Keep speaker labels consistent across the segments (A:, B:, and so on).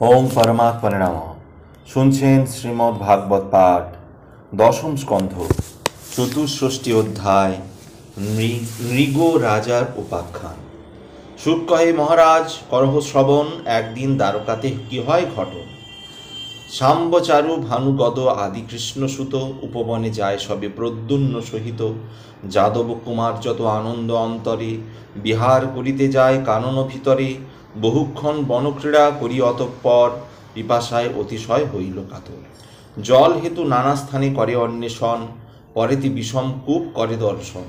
A: ওম পরমাত্মনে নমঃ। শুনছেন শ্রীমদ্ ভাগবত পাঠ, দশম স্কন্ধ, চতুষ্ষষ্ঠী অধ্যায়, নৃগ রাজার উপাখ্যান। শুক কহে, মহারাজ করহ শ্রবণ, একদিন দ্বারকাতে কি হয় ঘটন। শাম্বচারু ভানুগদ আদি কৃষ্ণসুত, উপবনে যায় সবে প্রদ্যুন্ন সহিত। যাদব কুমার যত আনন্দ অন্তরে, বিহার করিতে যায় কানন ভিতরে। বহুক্ষণ বনক্রীড়া করি অতঃপর, পিপাসায় অতিশয় হইল কাতর। জল হেতু নানা স্থানে করে অন্বেষণ, পরেতে বিষম কূপ করে দর্শন।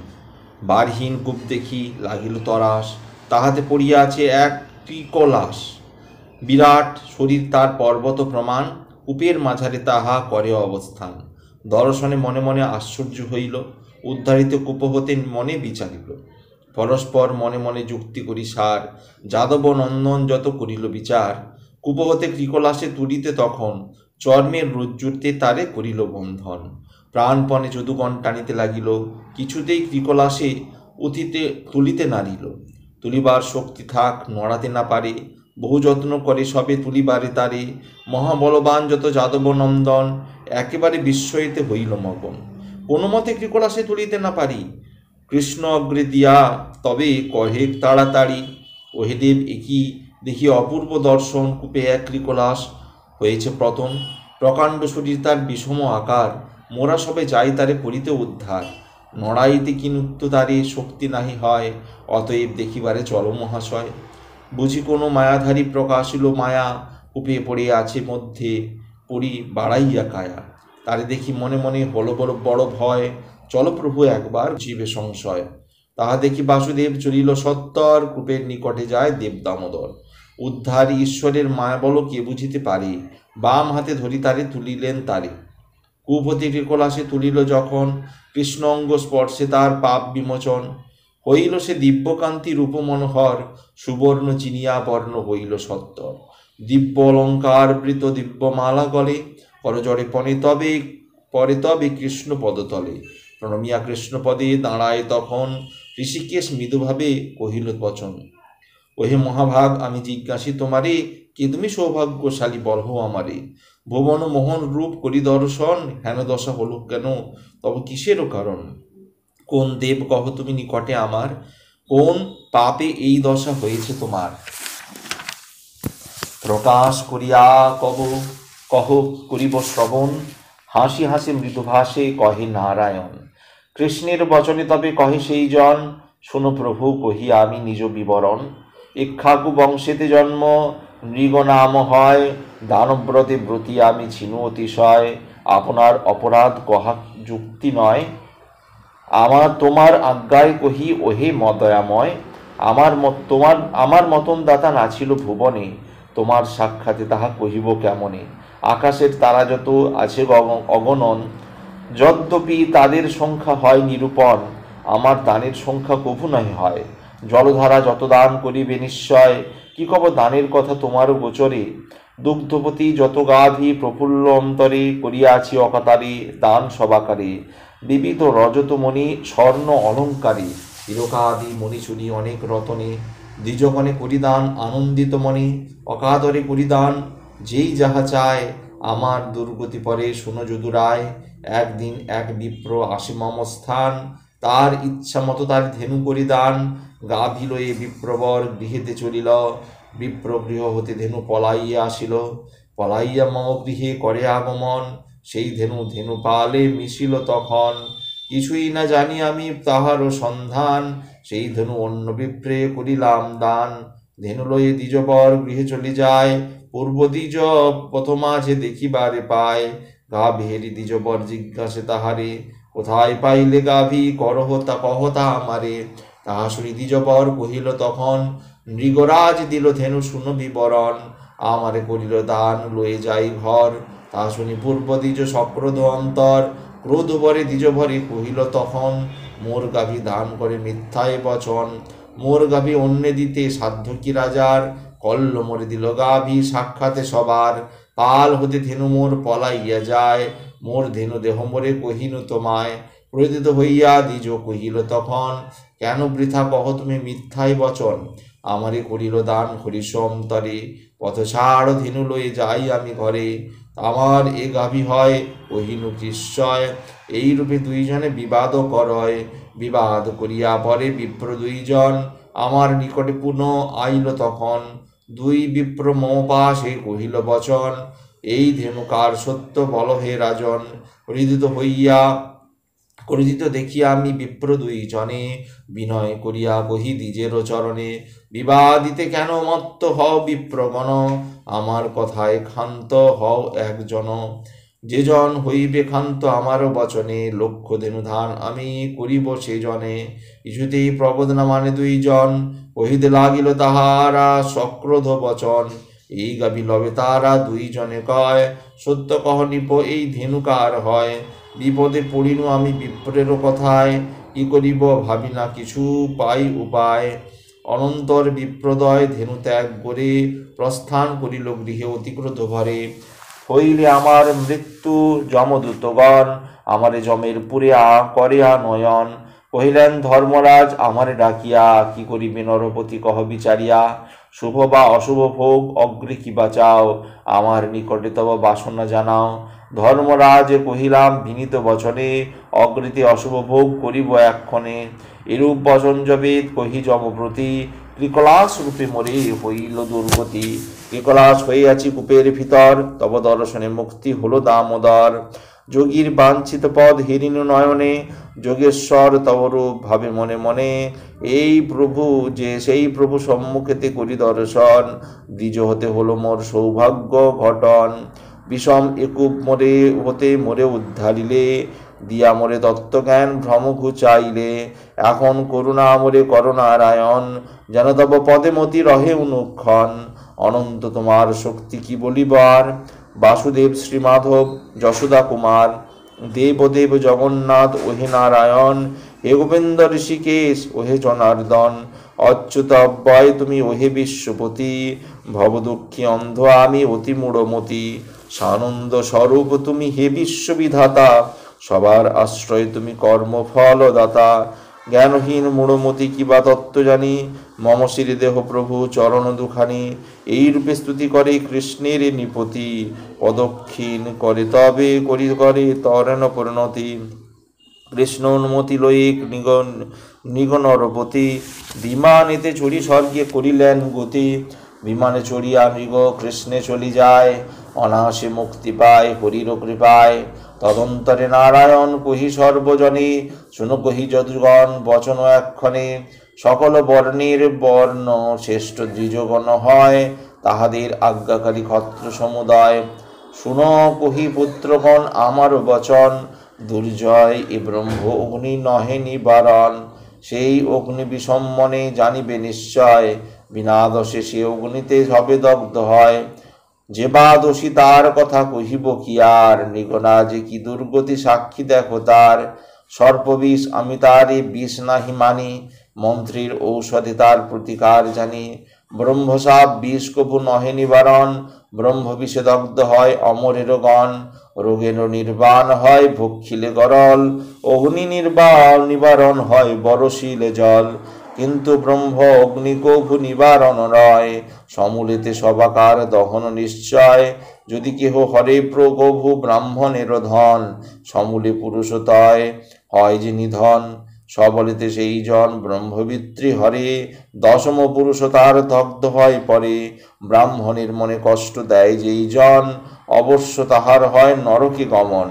A: বারহীন কূপ দেখি লাগিল তরাস, তাহাতে পড়িয়াছে এক ত্রিকলাস। বিরাট শরীর তার পর্বত প্রমাণ, কূপের মাঝারে তাহা করে অবস্থান। দর্শনে মনে মনে আশ্চর্য হইল, উদ্ধারিত কূপ হতে মনে বিচারিল। পরস্পর মনে মনে যুক্তি করি সার, যাদব নন্দন যত করিল বিচার। কূপ হতে ত্রিকলাসে তুলিতে তখন, চর্মের রজ্জুতে তারে করিল বন্ধন। প্রাণপণে যদুগণ টানিতে লাগিল, কিছুতেই ত্রিকলাসে তুলিতে নারিল। তুলিবার শক্তি থাক নড়াতে না পারে, বহু যত্ন করে সবে তুলিবারে তারে। মহাবলবান যত যাদব নন্দন, একেবারে বিস্ময়েতে হইল মগন। কোনো মতে ত্রিকলাসে তুলিতে না পারি, কৃষ্ণ অগ্রে দিয়া তবে কহে তাড়াতাড়ি। ওহে দেব, একই দেখি অপূর্ব দর্শন, কূপে এক ত্রিকলাস হয়েছে প্রতন। প্রকাণ্ড শরীর তার বিষম আকার, মোরা সবে যাই তারে করিতে উদ্ধার। নড়াইতে কিনুক্ত তারে শক্তি নাহি হয়, অতএব দেখিবারে চল মহাশয়। বুঝি কোনো মায়াধারী প্রকাশিল মায়া, কূপে পড়ে আছে মধ্যে পড়ি বাড়াইয়া কায়া। তারে দেখি মনে মনে হলো বড় ভয়, চল প্রভু একবার জীবে সংশয়। তাহা দেখি বাসুদেব চলিল সত্তর, কূপের নিকটে যায় দেব দামোদর। উদ্ধার ঈশ্বরের মায়া বল কে বুঝিতে পারে, বাম হাতে ধরি তারে তুলিলেন তারে। কূপ হতে ত্রিকলাসে তুলিল যখন, কৃষ্ণ অঙ্গ স্পর্শে তার পাপ বিমোচন। হইল সে দিব্যকান্তি রূপ মনোহর, সুবর্ণ চিনিয়া বর্ণ হইল সত্তর। দিব্য অলঙ্কার বৃত দিব্য মালা গলে, করজরে পরে তবে কৃষ্ণ পদতলে। প্রণমিয়া কৃষ্ণ পদে দাঁড়ায় তখন, ঋষিকেশ মৃদুভাবে কহিল বচন। ওহে মহাভাগ, আমি জিজ্ঞাসি তোমারে, কে তুমি সৌভাগ্যশালী বলহ আমারে। ভুবন মোহন রূপ করি দর্শন, হেন দশা হল কেন তব কিসেরও কারণ। কোন দেব কহ তুমি নিকটে আমার, কোন পাপে এই দশা হয়েছে তোমার। প্রকাশ করিয়া কহ করিব শ্রবণ, হাসি হাসি মৃদুভাষে কহে নারায়ণ। কৃষ্ণের বচনে তবে কহে সেই জন, শোনো প্রভু কহিয়া আমি নিজ বিবরণ। ইক্ষ্বাকু বংশেতে জন্ম, নৃগ নাম হয়, দানব্রতে ব্রতী আমি ছিনু অতিশয়। আপনার অপরাধ কহা যুক্তি নয়, তোমার আজ্ঞায় কহি ওহে মদয়াময়। আমার মতন দাতা না ছিল ভুবনে, তোমার সাক্ষাতে তাহা কহিব কেমনে। আকাশের তারা যত আছে অগণন, যদ্যপি তাদের সংখ্যা হয় নিরূপণ, আমার দানের সংখ্যা কভু নহে হয়। জলধারা যত দান করিবে নিশ্চয়, কি কব দানের কথা তোমারও গোচরে। দুগ্ধপতি যত গাভী প্রফুল্ল অন্তরে, করিয়াছি অকাতারে দান সবাকারে। বিবিধ রজতমণি স্বর্ণ অলঙ্কারে, তিলকাদি মণিচুরি অনেক রতনে। দ্বিজগণে করিদান আনন্দিত মনে, অকাতরে করিদান যেই যাহা চায়। আমার দুর্গতি পরে শুনো যদুরায়, একদিন এক বিপ্র আসে মম স্থান। তার ইচ্ছা মতো তার ধেনু করিদান, গাভী লয়ে বিপ্রবর গৃহেতে চলিল। বিপ্র গৃহ হতে ধেনু পলাইয়া আসিল, পলাইয়া মম গৃহে করে আগমন। সেই ধেনু পালে মিশিল তখন, কিছুই না জানি আমি তাহারও সন্ধান। সেই ধেনু অন্য বিপ্রে করিলাম দান, ধেনু লয়ে দ্বিজবর গৃহে চলে যায়। পূর্ব দ্বিজ পথমাঝে দেখিবারে পায়, গাভীরি দ্বিজবর জিজ্ঞাসে তাহারে, কোথায় পাইলে গাভী করহ তা কহ তা আমারে। তাহা শুনি দ্বিজবর কহিল তখন, নৃগরাজ দিল ধেনু শুনো বিবরণ। আমারে করিল দান লয়ে যাই ঘর, তাহা শুনি পূর্ব দ্বিজ সক্রোধ অন্তর। ক্রোধ বরে দ্বিজভরে কহিল তখন, মোর গাভী দান করে মিথ্যায় বচন। মোর গাভী অন্যে দিতে সাধ্য কি রাজার, কল্ল মরে দিল গাভী সাক্ষাতে সবার। পাল হতে ধেনু মোর পলাইয়া যায়, মোর ধেনু দেহ মোরে কহিনু তোমায়। ক্রোধিত হইয়া দ্বিজ কহিল তখন, কেন বৃথা কহ তুমি মিথ্যায় বচন। আমারে করিল দান হরিষ অন্তরে, পথ ছাড় ধেনু লয়ে যাই আমি ঘরে, আমার এ গাভী হয় ওহিনু কৃষ্ণয়। এইরূপে দুইজনে বিবাদ করয়, বিবাদ করিয়া পরে বিপ্র দুইজন আমার নিকটে পুনঃ আইল তখন। দুই বিপ্র মমপাশে কহিল বচন, এই ধেনুকার সত্য বল হে রাজন। ক্রোধিত দেখিয়া আমি বিপ্র দুইজনে, বিনয় করিয়া কহি দ্বিজের চরণে, বিবাদিতে কেন মত্ত হও বিপ্রগণ, আমার কথায় ক্ষান্ত হও একজন। যে জন হইবে ক্ষান্ত আমার বচনে, লক্ষ্য ধেনুধান আমি করিব সে জনে। কিছুতেই প্রবোধ না মানে দুইজন, কহিতে লাগিল তাহারা সক্রোধ বচন। এই গাভী লবে তারা দুইজনে কয়, সত্য কহ নিপ এই ধেনুকার হয়। বিপদে পড়িনু আমি বিপ্রের কথায়, কি করিব ভাবি না কিছু পাই উপায়। অনন্তর বিপ্রদয় ধেনু ত্যাগ করে, প্রস্থান করিল গৃহে অতিক্রোধ ভরে। হইলে আমার মৃত্যু যমদূতগণ, আমারে যমের পুরে করে নয়ন। কহিলেন ধর্মরাজ আমারে ডাকিয়া, কি করিবে নরপতি কহ বিচারিয়া। শুভ বা অশুভ ভোগ অগ্রে কি বাঁচাও, আমার নিকটে তব বাসনা জানাও। ধর্মরাজ কহিলাম বিনীত বচনে, অগ্রিতে অশুভ ভোগ করিব এক্ষণে। এরূপ বচন যবে কহি যমপ্রতি, ত্রিকলাস রূপে মোরে হইল দুর্গতি। ত্রিকলাস হইয়াছি কূপের ভিতর, তব দর্শনে মুক্তি হলো দামোদর। যোগীর বাঞ্ছিত পদ হেরিনু নয়নে, যোগেশ্বর তব রূপ ভাবে মনে মনে। এই প্রভু যে সেই প্রভু সম্মুখেতে করি দর্শন, দ্বিজ হতে হলো মোর সৌভাগ্য ঘটন। বিষম একুপ মোরে হতে মোরে উদ্ধারিলে, দিয়া মোরে তত্ত্বজ্ঞান ভ্রম ঘুচাইলে। এখন করুণা মোরে করুণারায়ণ, যেন তব পদে মতি রহে অনুক্ষণ। অনন্ত তোমার শক্তি কি বলিবার, বাসুদেব শ্রীমাধব যশোদা কুমার। দেবদেব জগন্নাথ ওহে নারায়ণ, হে গোবিন্দ ঋষিকেশ ওহে জনার্দন। অচ্যুত অব্যয় তুমি ওহে বিশ্বপতি, ভবদুঃখী অন্ধ আমি অতি মূঢ়মতি। সানন্দ স্বরূপ তুমি হে বিশ্ববিধাতা, সবার আশ্রয় তুমি কর্মফল দাতা। জ্ঞানহীন মূঢ়মতি কিবা তত্ত্ব জানি, মম শিরে দেহ প্রভু চরণ দুখানি। এই রূপে স্তুতি করে কৃষ্ণের নিপতি, পদক্ষীণ করে তবে করে তরেণ পরিণতি। কৃষ্ণ অনুমতি লইক নিগনরপতি, বিমানেতে চড়ি স্বর্গে করিলেন গতি। বিমানে চড়িয়া মৃগ কৃষ্ণে চলি যায়, অনায়াসে মুক্তি পায় হরির কৃপায়। তদন্তরে নারায়ণ কহি সর্বজনে, শুনো কহি যদুগণ বচন এক্ষণে। সকল বর্ণের বর্ণ শ্রেষ্ঠ দ্বিজগণ হয়, তাহাদের আজ্ঞাকারী ক্ষত্র সমুদয়। শুনো কহি পুত্রগণ আমার বচন, দুর্জয় এ ব্রহ্ম অগ্নি নহে নিবারণ। সেই অগ্নি বিসম্মনে জানিবে নিশ্চয়, বিনা দোষে সে অগ্নিতে হবে দগ্ধ হয়। যে বা দোষী তার কথা কহিব কি আর, নিগনা যে কি দুর্গতি সাক্ষী দেখো তার। সর্পবিষ আমি তারে বিষ নাহি মানি, মন্ত্রীর ঔষধে তার প্রতিকার জানি। ব্রহ্মসাপ বিষ কবু নহে নিবারণ, ব্রহ্ম বিষে দগ্ধ হয় অমরের গণ। রোগের নির্বাণ হয় ভক্ষিলে গরল, অগ্নি নিবারণ হয় বরশিলে জল। কিন্তু ব্রহ্ম অগ্নি কভু নিবারণ নয়, সমূলেতে সবাকার দহন নিশ্চয়। যদি কেহ হরে প্রকভু ব্রাহ্মণের ধন, সমূলে পুরুষতয় হয় যে নিধন। সবলেতে সেই জন ব্রহ্মবিত্রী হরে, দশম পুরুষ তার দগ্ধ হয় পরে। ব্রাহ্মণের মনে কষ্ট দেয় যেই জন, অবশ্য তাহার হয় নরকে গমন।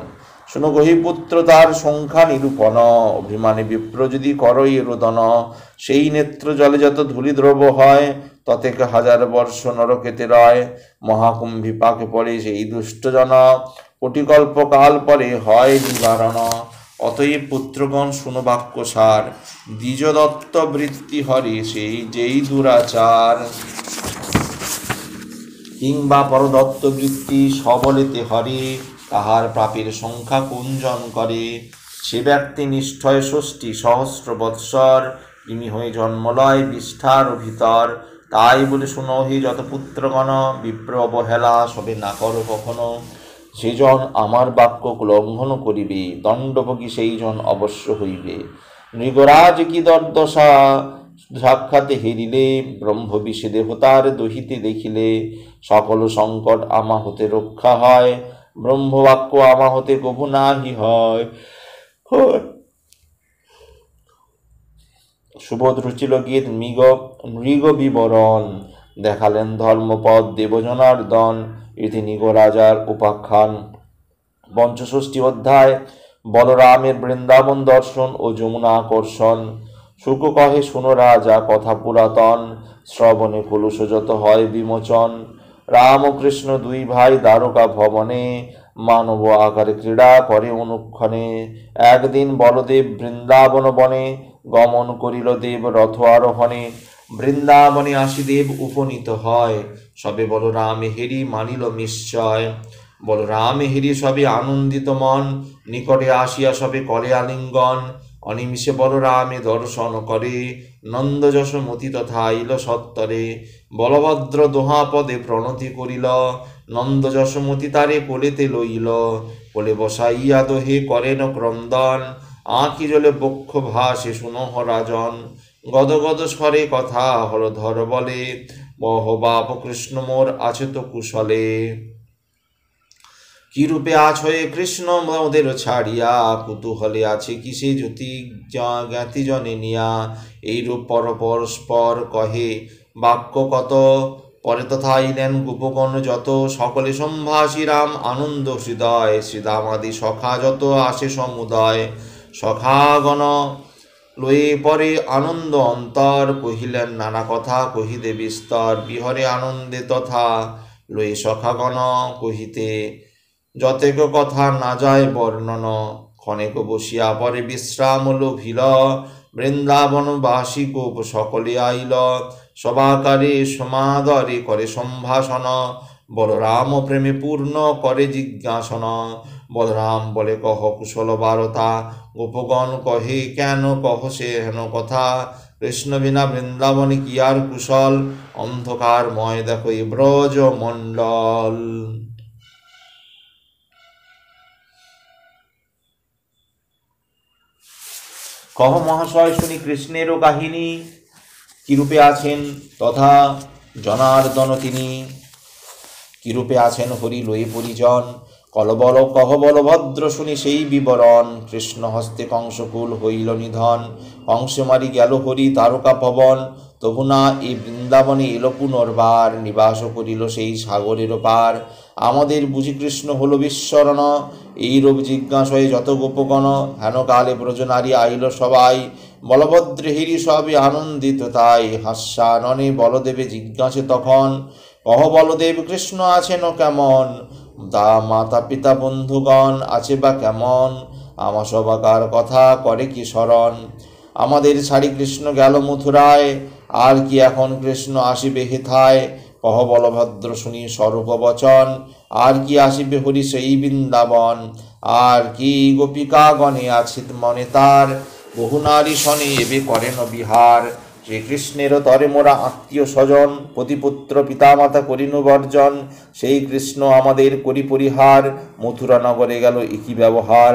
A: শুনো গহি পুত্র তার সংখ্যা নিরূপণ, অভিমানে বিপ্র যদি করই রোদন। সেই নেত্র জলে যত ধূলিদ্রব হয়, ততেক হাজার বর্ষ নরকেতে রয়। মহাকুম্ভী পাকে পড়ে সেই দুষ্টজন, কোটিকল্প কাল পরে হয় নিবারণ। অতএব পুত্রগণ শুনো বাক্য সার, দ্বিজ দত্ত বৃত্তি হরে সেই যেই দুরাচার। কিংবা পরদত্ত বৃত্তি সবলেতে হরে, তাহার পাপের সংখ্যা কুঞ্জন করে। সে ব্যক্তি নিষ্ঠয় ষষ্ঠী সহস্র বৎসর, কৃমি হয়ে জন্মলয় বিষ্ঠার ভিতর। তাই বলে শুনো হে যত পুত্রগণ, বিপ্র অবহেলা সবে না করো কখনো। সেজন আমার বাক্য লঙ্ঘন করিবে, দণ্ডভোগী সেই জন অবশ্য হইবে। নৃগরাজ কি দর্দশা, সাক্ষাতে হেরিলে, ব্রহ্ম বিষে দেবতার দহিতে দেখিলে, সকল সংকট আমা হতে রক্ষা হয়, ব্রহ্মবাক্য আমা হতে কভু নাহি হয়। সুবোধ রুচিল গীত মৃগ বিবরণ, দেখালেন ধর্মপদ দেবজনার্দন, ইতি নিগ রাজার উপাখ্যান। পঞ্চষষ্ঠী অধ্যায় বলরামের বৃন্দাবন দর্শন ও যমুনা আকর্ষণ। শুক কহে শুনো রাজা কথা পুরাতন, শ্রবণে কলুষ যত হয় বিমোচন। রাম ও কৃষ্ণ দুই ভাই দ্বারকা ভবনে, মানব আকারে ক্রীড়া করে অনুক্ষণে। একদিন বলদেব বৃন্দাবন বনে, গমন করিল দেব রথ আরোহণে। বৃন্দাবনে আসি দেব উপনীত হয়, সবে বলরামে হেরি মানিল নিশ্চয়। বলরামে হেরি সবে আনন্দিত মন, নিকটে আসিয়া সবে করে আলিঙ্গন। অনিমিষে বলরামে দর্শন করে, নন্দ যশোমতি তথা আইল সত্তরে। বলভদ্র দোহা পদে প্রণতি করিল, নন্দ যশোমতি তারে কোলেতে লইল। কোলে বসাইয়া দোহে করেন ক্রন্দন, আঁখি জলে বক্ষ ভাসে শুনহ রাজন। গদ গদ স্বরে কথা হলধর বলে, বহ বাপ কৃষ্ণ মোর আছে তো কুশলে। কি রূপে আছয়ে কৃষ্ণ মোদের ছাড়িয়া, কুতূহলে আছে কিসে জ্যোতি জ্ঞাতি জনে নিয়া। এই রূপ পর পরস্পর কহে বাক্য কত, পরে তথা আইলেন গোপগণ যত। সকলে সম্ভাষী রাম আনন্দ হৃদয়, শ্রীদামাদি সখা যত আসে সমুদয়। সখাগণ লয়ে পরে আনন্দ অন্তর, কহিলেন নানা কথা কহিতে বিস্তর। বিহরে আনন্দে তথা লয়ে সখাগণ কহিতে, যতেক কথা না যায় বর্ণন। ক্ষণেক বসিয়া পরে বিশ্রাম লোভিল, বৃন্দাবনবাসী গোপ সকলে আইল। সবাকারে সমাদরে করে সম্ভাষণ, বলরাম প্রেমে পূর্ণ করে জিজ্ঞাসন। বলরাম বলে কহ কুশল বারতা, গোপগণ কহে কেন কহ সে হেন কথা। কৃষ্ণ বিনা বৃন্দাবনে কি আর কুশল, অন্ধকারময় দেখো এ ব্রজ মণ্ডল। কহ মহাশয় শুনি কৃষ্ণেরও কাহিনী, কিরূপে আছেন তথা জনার্দন তিনি। কিরূপে আছেন হরি লয়ে পরিজন, কলবল কহ বলভদ্র শুনি সেই বিবরণ। কৃষ্ণ হস্তে কংসকুল হইল নিধন, কংস মারি গেল হরি তারকা পবন। তবু না এই বৃন্দাবনে এলো পুনর্বার, নিবাস করিল সেই সাগরের পার। আমাদের বুঝি কৃষ্ণ হল বিস্মরণ, এই রূপ জিজ্ঞাসয়ে যত গোপগণ। হেন কালে ব্রজনারী আইল সবাই, বলভদ্র হেরি সবে আনন্দিত তাই। হাস্যাননে বলদেবে জিজ্ঞাসে তখন, কহ বলদেব কৃষ্ণ আছেন কেমন। তা মাতা পিতা বন্ধুগণ আছে বা কেমন, আমা সবাকার কথা করে কি স্মরণ। আমাদের ছাড়ি কৃষ্ণ গেল মথুরায়, আর কি এখন কৃষ্ণ আসিবে হেথায়। কহ বলভদ্র শুনি স্বরূপ বচন, আর কি আসিবে হরি সেই বৃন্দাবন। আর কি গোপিকাগণে আছে মনে তার, বহু নারী শনে এবে করেন বিহার। শ্রীকৃষ্ণের তরে মোরা আত্মীয় স্বজন, পতিপুত্র পিতামাতা করিনু বর্জন। সেই কৃষ্ণ আমাদের করি পরিহার, মথুরা নগরে গেল একই ব্যবহার।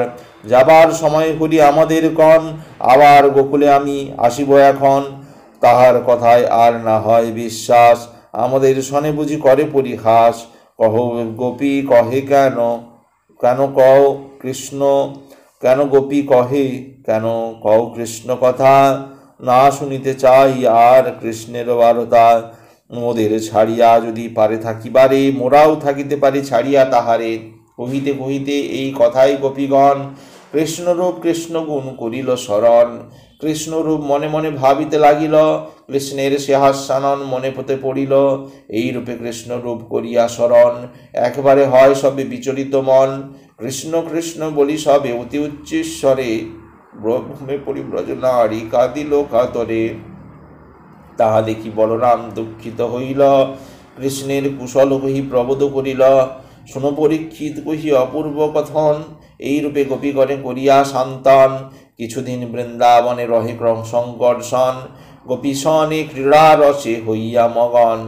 A: যাবার সময় হরি আমাদের কন, আবার গোকুলে আমি আসিব এখন। তাহার কথায় আর না হয় বিশ্বাস, আমাদের শনে বুঝি করে পরিহাস। কহ গোপী কহে কেন, কেন কও কৃষ্ণ, কেন গোপী কহে কেন কও কৃষ্ণ কথা। না শুনিতে চাই আর কৃষ্ণের বারতা, মোদের ছাড়িয়া যদি পারে থাকিবারে, মোরাও থাকিতে পারি ছাড়িয়া তাহারে। কহিতে কহিতে এই কথাই গোপীগণ, কৃষ্ণরূপ কৃষ্ণ গুণ করিল স্মরণ। কৃষ্ণরূপ মনে মনে ভাবিতে লাগিল, কৃষ্ণের সে হাস্যানন মনে পথে পড়িল। এই রূপে কৃষ্ণরূপ করিয়া স্মরণ, একবারে হয় সবে বিচলিত মন। কৃষ্ণ কৃষ্ণ বলি সবে অতি উচ্চস্বরে, ব্রহ্মে পরিব্রজ নারী কাঁদিল কাতরে। তাহা দেখি বলরাম দুঃখিত হইল, কৃষ্ণের কুশল কহি প্রবোধ করিল। শুনো পরীক্ষিত কহি অপূর্ব কথন, এইরূপে গোপীগণে করিয়া শান্তন। কিছুদিন বৃন্দাবনে রহে সংকর্ষণ, গোপীসনে ক্রীড়া রসে হইয়া মগন।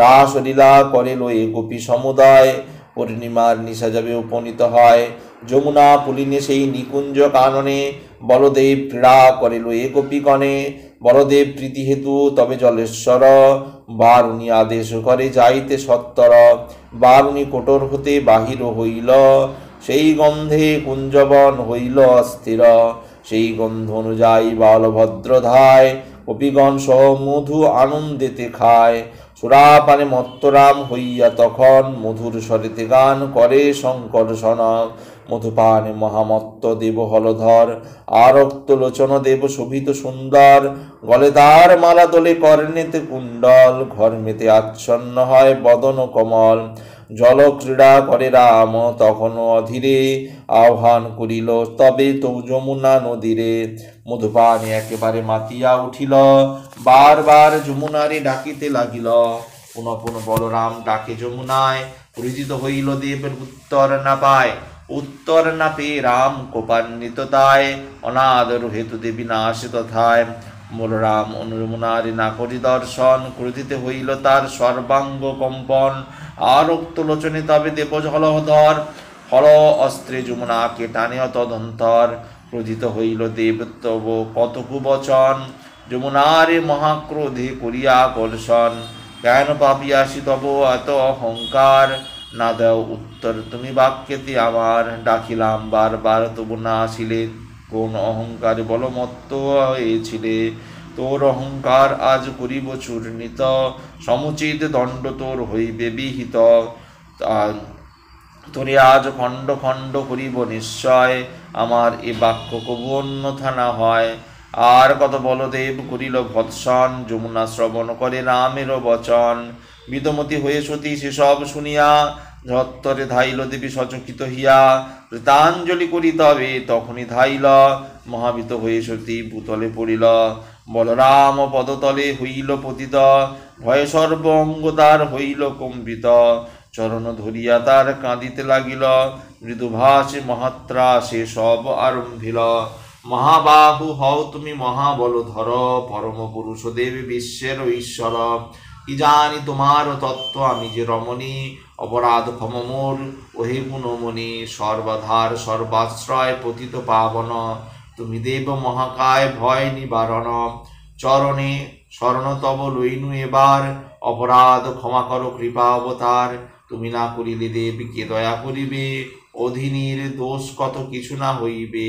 A: রাসলীলা করে লয়ে গোপী সমুদয়, পূর্ণিমার নিশা যাবে উপনীত হয়। যমুনা পুলিনে সেই নিকুঞ্জ কাননে, বলদেব ক্রীড়া করে লয়ে গোপীগণে। বলদেব প্রীতি হেতু তবে জলেশ্বর বারুণী আদেশ করে যাইতে সত্তর বারুণী কোটর হতে বাহির হইল সেই গন্ধে কুঞ্জবন হইল অস্থির সেই গন্ধ অনুযায়ী বালভদ্রধায় কপিগণ সহ মধু আনন্দেতে খায় সুরাপানে মত্তরাম হইয়া তখন মধুর স্বরেতে গান করে শঙ্কর্ষণ মধুপানে মহামত্ত দেব হলধর আরক্ত লোচন দেব শোভিত সুন্দর গলে তার মালা দোলে কর্ণেতে কুণ্ডল ঘর মেতে আচ্ছন্ন হয় বদন কমল জল ক্রীড়া করে রাম তখন অধীরে আহ্বান করিল তবে তো যমুনা নদীরে মধুপানে একেবারে মাতিয়া উঠিল বারবার যমুনারে ডাকিতে লাগিল পুনঃ পুনঃ বলরাম ডাকে যমুনায় পরিচিত হইল দেবের উত্তর না পায় উত্তর না পেয়ে রাম কোপান্বিত তাই অনাদর হেতু দেবী না আসে তথায় বলরাম অনুযমুনারে না করি দর্শন ক্রোধিতে হইল তার সর্বাঙ্গ কম্পন আরক্ত লোচনে তবে দেব জলধর হল অস্ত্রে যমুনাকে টানে তদন্তর ক্রোধিত হইল দেব তব কতকু বচন যমুনারে মহাক্রোধে করিয়া আকর্ষণ কেন পাপিয়াসি তব এত অহংকার না দেও উত্তর তুমি বাক্যেতে আমার ডাকিলাম বারবার তবু না আসিলে কোন অহংকারে বলমত্ত হয়েছিলে তোর অহংকার আজ করিব চূর্ণিত সমুচিত দণ্ড তোর হইবে বিহিত তোরে আজ খণ্ড খণ্ড করিব নিশ্চয় আমার এ বাক্য কবু অন্যথা না হয় আর কত বলদেব করিল ভৎসন যমুনা শ্রবণ করে রামের বচন বিদমতি হয়ে সতী সেসব শুনিয়া ঝত্তরে ধাইল দেবী সচকিত হিয়া কৃতাঞ্জলি করি তবে তখনই ধাইল মহাবিত হয়ে সতী ভূতলে পড়িল বলরাম পদতলে হইল পতিত ভয়ে সর্ব অঙ্গ তার হইল কম্পিত চরণ ধরিয়া তার কাঁদিতে লাগিল মৃদুভাষে মহাত্রাসে সব আরম্ভিল মহাবাহু হও তুমি মহাবলধর পরম পুরুষ দেবী বিশ্বের ঈশ্বর কি জানি তোমার তত্ত্ব আমি যে রমণী অপরাধ ক্ষমমূল ওহে গুণমণি সর্বাধার সর্বাশ্রয় পতিত পাবন তুমি দেব মহাকায় ভয় নিবারণ চরণে শরণ তব লইনু এবার অপরাধ ক্ষমা করো কৃপা অবতার তুমি না করিলে দেব কে দয়া করিবে অধীনীর দোষ কত কিছু না হইবে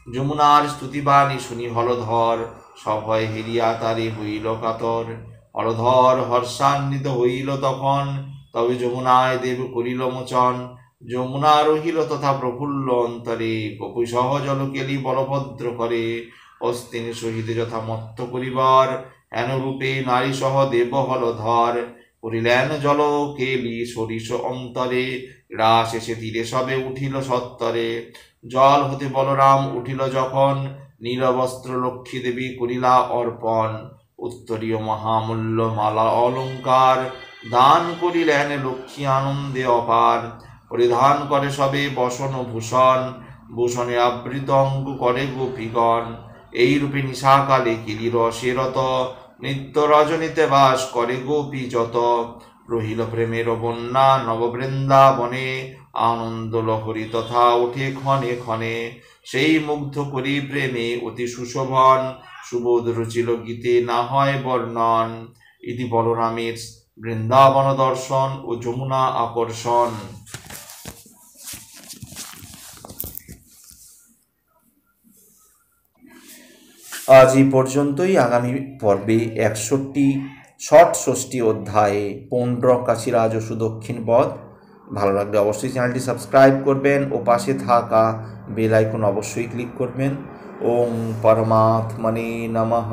A: যমুনার স্তুতিবাণী শুনি হলধর সভয় হেরিয়া তারে হইল কাতর হলধর হর্ষান্বিত হইল তখন তবে যমুনায় দেব করিল মোচন যমুনা রহিল তথা প্রফুল্ল অন্তরে কপি সহজল কেলি বলভদ্র করে অস্তিনী সহিত যথা মত্ত করিবার এনরূপে নারী সহ দেব হলধর করিলেন জল কেলি সরিষ অন্তরে রাস এসে তীরে সবে উঠিল সত্তরে জল হতে বলরাম উঠিল যখন নীলবস্ত্র লক্ষ্মী দেবী করিলা অর্পণ উত্তরীয় মহামূল্য মালা অলঙ্কার দান করিলেন লক্ষ্মী আনন্দে অপার পরিধান করে সবে বসন ভূষণ ভূষণে আবৃত অঙ্গ করে গোপীগণ এই রূপে নিশাকালে কিলি রসেরত নিত্য রজনীতে বাস করে গোপী যত রহিল প্রেমের বন্যা নববৃন্দাবনে আনন্দ লহরী তথা ওঠে ক্ষণে ক্ষণে সেই মুগ্ধ করি প্রেমে অতি সুশোভন সুবোধ রুচিল গীতে না হয় বর্ণন ইতি বলরামের বৃন্দাবন দর্শন ও যমুনা আকর্ষণ। আজ এই পর্যন্তই। আগামী পর্বে 61 অধ্যায়ে পৌণ্ড্রক কাশীরাজ ও সুদক্ষিণ পদ। ভালো লাগলে অবশ্যই চ্যানেলটি সাবস্ক্রাইব করবেন ও পাশে থাকা বেল আইকন অবশ্যই ক্লিক করবেন। ওম পরমাত্মনে নমঃ।